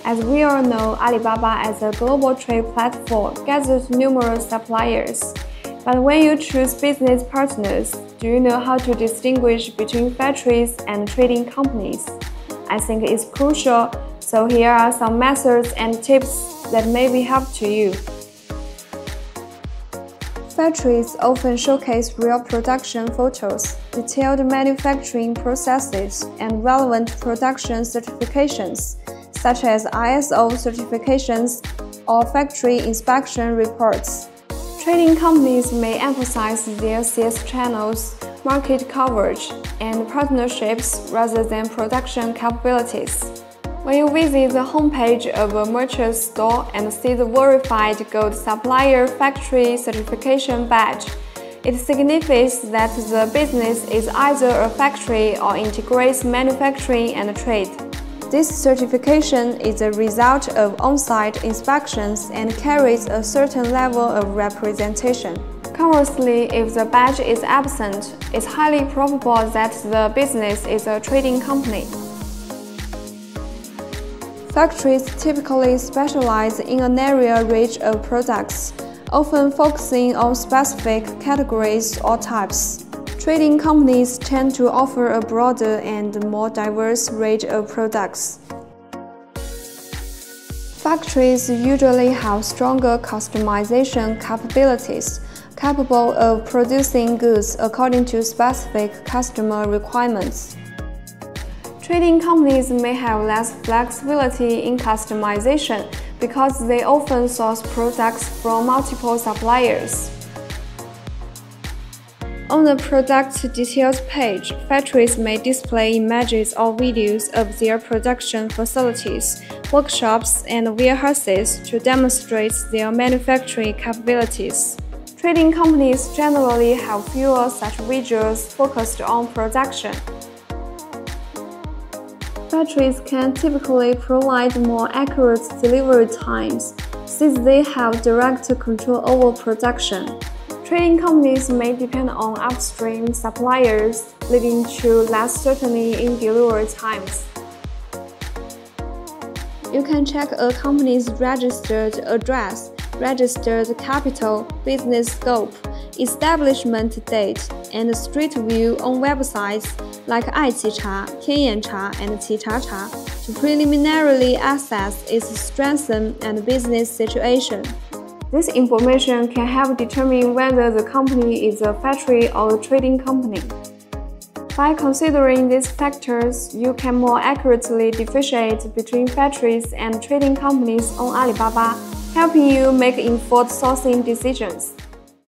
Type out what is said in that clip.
As we all know, Alibaba as a global trade platform gathers numerous suppliers. But when you choose business partners, do you know how to distinguish between factories and trading companies? I think it's crucial, so here are some methods and tips that may be helpful to you. Factories often showcase real production photos, detailed manufacturing processes, and relevant production certifications, such as ISO certifications or factory inspection reports. Trading companies may emphasize their sales channels, market coverage, and partnerships rather than production capabilities. When you visit the homepage of a merchant store and see the verified Gold Supplier Factory Certification badge, it signifies that the business is either a factory or integrates manufacturing and trade. This certification is a result of on-site inspections and carries a certain level of representation. Conversely, if the badge is absent, it's highly probable that the business is a trading company. Factories typically specialize in an area range of products, often focusing on specific categories or types. Trading companies tend to offer a broader and more diverse range of products. Factories usually have stronger customization capabilities, capable of producing goods according to specific customer requirements. Trading companies may have less flexibility in customization because they often source products from multiple suppliers. On the product details page, factories may display images or videos of their production facilities, workshops, and warehouses to demonstrate their manufacturing capabilities. Trading companies generally have fewer such visuals focused on production. Factories can typically provide more accurate delivery times since they have direct control over production. Trading companies may depend on upstream suppliers, leading to less certainty in delivery times. You can check a company's registered address, registered capital, business scope, establishment date, and street view on websites like 爱企查, 天眼查, and 企查查 to preliminarily assess its strengths and business situation. This information can help determine whether the company is a factory or a trading company. By considering these factors, you can more accurately differentiate between factories and trading companies on Alibaba, helping you make informed sourcing decisions.